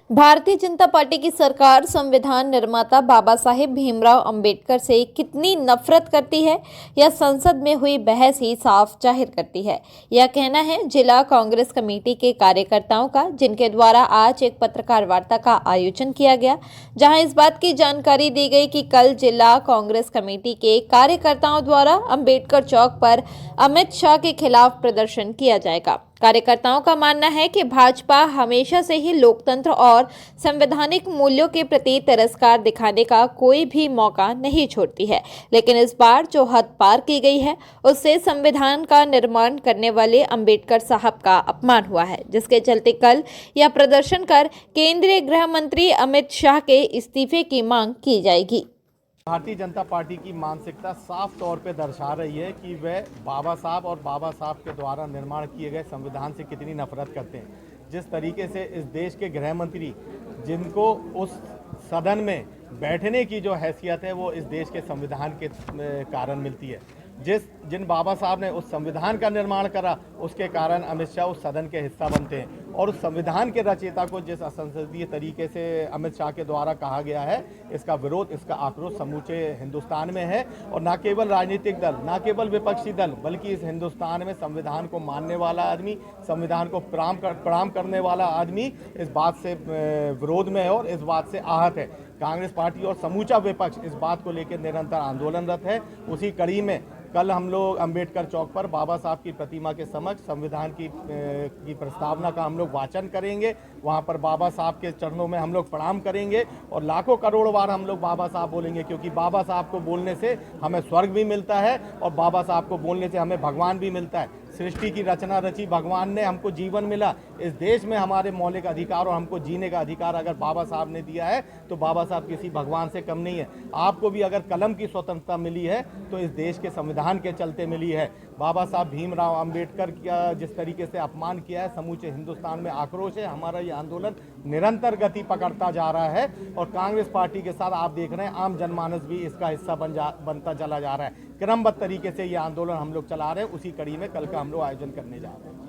Bharatiya Janata party की सरकार संविधान निर्माता बाबा साहेब भीमराव अंबेडकर से कितनी नफरत करती है, यह संसद में हुई बहस ही साफ जाहिर करती है। यह कहना है जिला कांग्रेस कमेटी के कार्यकर्ताओं का, जिनके द्वारा आज एक पत्रकार वार्ता का आयोजन किया गया, जहां इस बात की जानकारी दी गई कि कल जिला कांग्रेस कमेटी के कार्यकर्ताओं द्वारा अंबेडकर चौक पर अमित शाह के खिलाफ प्रदर्शन किया जाएगा। कार्यकर्ताओं का मानना है कि भाजपा हमेशा से ही लोकतंत्र और संवैधानिक मूल्यों के प्रति तिरस्कार दिखाने का कोई भी मौका नहीं छोड़ती है, लेकिन इस बार जो हद पार की गई है उससे संविधान का निर्माण करने वाले अंबेडकर साहब का अपमान हुआ है, जिसके चलते कल यह प्रदर्शन कर केंद्रीय गृह मंत्री अमित शाह के इस्तीफे की मांग की जाएगी। भारतीय जनता पार्टी की मानसिकता साफ तौर पे दर्शा रही है कि वह बाबा साहब और बाबा साहब के द्वारा निर्माण किए गए संविधान से कितनी नफरत करते हैं। जिस तरीके से इस देश के गृह मंत्री, जिनको उस सदन में बैठने की जो हैसियत है वो इस देश के संविधान के कारण मिलती है, जिन बाबा साहब ने उस संविधान का निर्माण करा, उसके कारण अमित शाह उस सदन के हिस्सा बनते हैं। और उस संविधान के रचयिता को जिस असंसदीय तरीके से अमित शाह के द्वारा कहा गया है, इसका विरोध, इसका आक्रोश समूचे हिंदुस्तान में है। और न केवल राजनीतिक दल, न केवल विपक्षी दल, बल्कि इस हिंदुस्तान में संविधान को मानने वाला आदमी, संविधान को प्रणाम करने वाला आदमी इस बात से विरोध में है और इस बात से आहत है। कांग्रेस पार्टी और समूचा विपक्ष इस बात को लेकर निरंतर आंदोलनरत है। उसी कड़ी में कल हम लोग अंबेडकर चौक पर बाबा साहब की प्रतिमा के समक्ष संविधान की प्रस्तावना का हम लोग वाचन करेंगे। वहां पर बाबा साहब के चरणों में हम लोग प्रणाम करेंगे और लाखों करोड़ बार हम लोग बाबा साहब बोलेंगे, क्योंकि बाबा साहब को बोलने से हमें स्वर्ग भी मिलता है और बाबा साहब को बोलने से हमें भगवान भी मिलता है। सृष्टि की रचना रची भगवान ने, हमको जीवन मिला। इस देश में हमारे मौलिक अधिकार और हमको जीने का अधिकार अगर बाबा साहब ने दिया है तो बाबा साहब किसी भगवान से कम नहीं है। आपको भी अगर कलम की स्वतंत्रता मिली है तो इस देश के संविधान के चलते मिली है। बाबा साहब भीमराव अंबेडकर का जिस तरीके से अपमान किया है, समूचे हिंदुस्तान में आक्रोश है। हमारा ये आंदोलन निरंतर गति पकड़ता जा रहा है और कांग्रेस पार्टी के साथ आप देख रहे हैं आम जनमानस भी इसका हिस्सा बनता चला जा रहा है। क्रमबद्ध तरीके से ये आंदोलन हम लोग चला रहे हैं। उसी कड़ी में कल का हम लोग आयोजन करने जा रहे हैं।